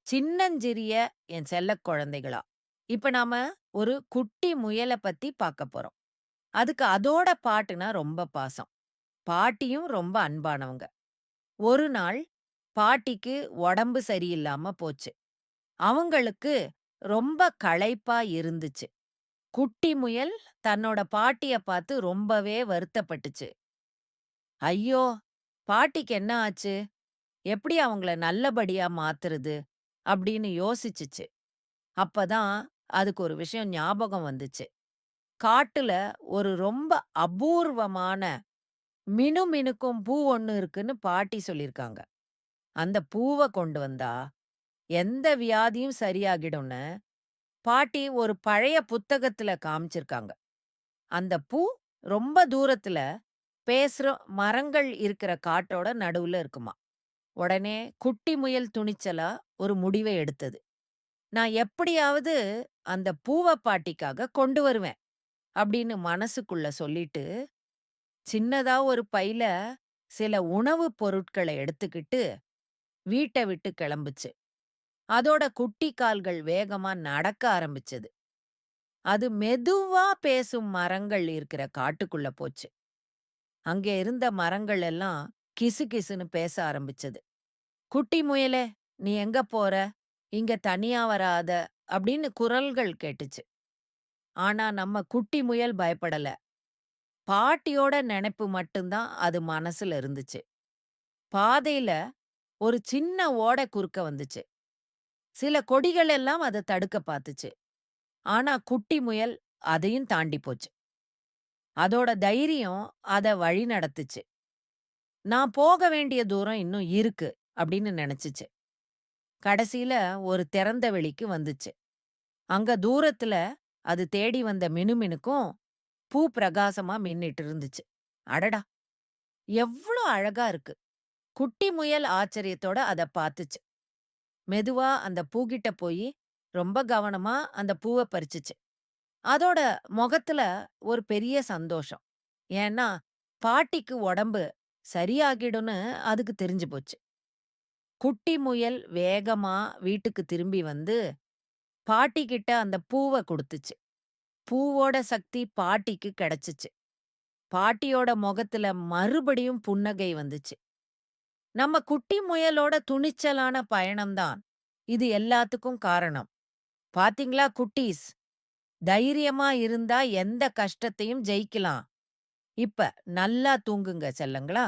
சின்னஞ்சிறிய என் செல்லக் குழந்தைகளா, இப்ப நாம ஒரு குட்டி முயல பத்தி பார்க்க போறோம். அதுக்கு அதோட பாட்டுனா ரொம்ப பாசம். பாட்டியும் ரொம்ப அன்பானவங்க. ஒரு நாள் பாட்டிக்கு உடம்பு சரியில்லாம போச்சு. அவங்களுக்கு ரொம்ப களைப்பா இருந்துச்சு. குட்டி முயல் தன்னோட பாட்டிய பார்த்து ரொம்பவே வருத்தப்பட்டுச்சு. ஐயோ! பாட்டிக்கு என்ன ஆச்சு? எப்படி அவங்கள நல்லபடியா மாத்துறது? அப்படின்னு யோசிச்சுச்சு. அப்பதான் அதுக்கு ஒரு விஷயம் ஞாபகம் வந்துச்சு. காட்டுல ஒரு ரொம்ப அபூர்வமான மினுமினுக்கும் பூ ஒண்ணு இருக்குன்னு பாட்டி சொல்லியிருக்காங்க. அந்த பூவ கொண்டு வந்தா எந்த வியாதியும் சரியாகிடும்னு பாட்டி ஒரு பழைய புத்தகத்துல காமிச்சிருக்காங்க. அந்த பூ ரொம்ப தூரத்துல பேசுற மரங்கள் இருக்கிற காட்டோட நடுவுல இருக்குமா. உடனே குட்டி முயல் துணிச்சலா ஒரு முடிவை எடுத்தது. நான் எப்படியாவது அந்த பூவ பாட்டிக்காக கொண்டு வருவேன். அப்படின்னு மனசுக்குள்ள சொல்லிட்டு, சின்னதா ஒரு பையில சில உணவுப் பொருட்கள எடுத்துக்கிட்டு வீட்ட விட்டு கிளம்புச்சு. அதோட குட்டி கால்கள் வேகமா நடக்க ஆரம்பிச்சது. அது மெதுவா பேசும் மரங்கள் இருக்கிற காட்டுக்குள்ள போச்சு. அங்கே இருந்த மரங்கள் எல்லாம் கிசுகிசுன்னு பேச ஆரம்பிச்சது. "குட்டி முயலே, நீ எங்க போற? இங்க தனியா வராத" அப்படின்னு குரல்கள் கேட்டுச்சு. ஆனா நம்ம குட்டி முயல் பயப்படல. பாட்டியோட நெனைப்பு மட்டும் தான் அது மனசுல இருந்துச்சு. பாதையில ஒரு சின்ன ஓடை குறுக்க வந்துச்சு. சில கொடிகள் எல்லாம் அத தடுக்க பாத்துச்சு. ஆனா குட்டி முயல் அதையும் தாண்டி போச்சு. அதோட தைரியம் அத வழி நடத்துச்சு. நான் போக வேண்டிய தூரம் இன்னும் இருக்கு அப்படின்னு நெனச்சுச்சு. கடைசியில ஒரு திறந்த வெளிக்கு வந்துச்சு. அங்க தூரத்துல அது தேடி வந்த மினுமினுக்கும் பூ பிரகாசமா மின்னிட்டு இருந்துச்சு. அடடா! எவ்ளோ அழகா இருக்கு! குட்டி முயல் ஆச்சரியத்தோட அத பாத்துச்சு. மெதுவா அந்த பூகிட்ட போயி, ரொம்ப கவனமா அந்த பூவ பறிச்சுச்சு. அதோட மொகத்துல ஒரு பெரிய சந்தோஷம். ஏன்னா, பாட்டிக்கு உடம்பு சரியாகிடும்னு அதுக்கு தெரிஞ்சு போச்சு. குட்டி முயல் வேகமா வீட்டுக்கு திரும்பி வந்து, பாட்டி கிட்ட அந்த பூவ குடுத்துச்சு. பூவோட சக்தி பாட்டிக்கு கிடைச்சுச்சு. பாட்டியோட மொகத்துல மறுபடியும் புன்னகை வந்துச்சு. நம்ம குட்டி முயலோட துணிச்சலான பயணம் தான் இது எல்லாத்துக்கும் காரணம். பாத்தீங்களா குட்டீஸ்? தைரியமா இருந்தா எந்த கஷ்டத்தையும் ஜெயிக்கலாம். இப்ப நல்லா தூங்குங்க செல்லங்களா.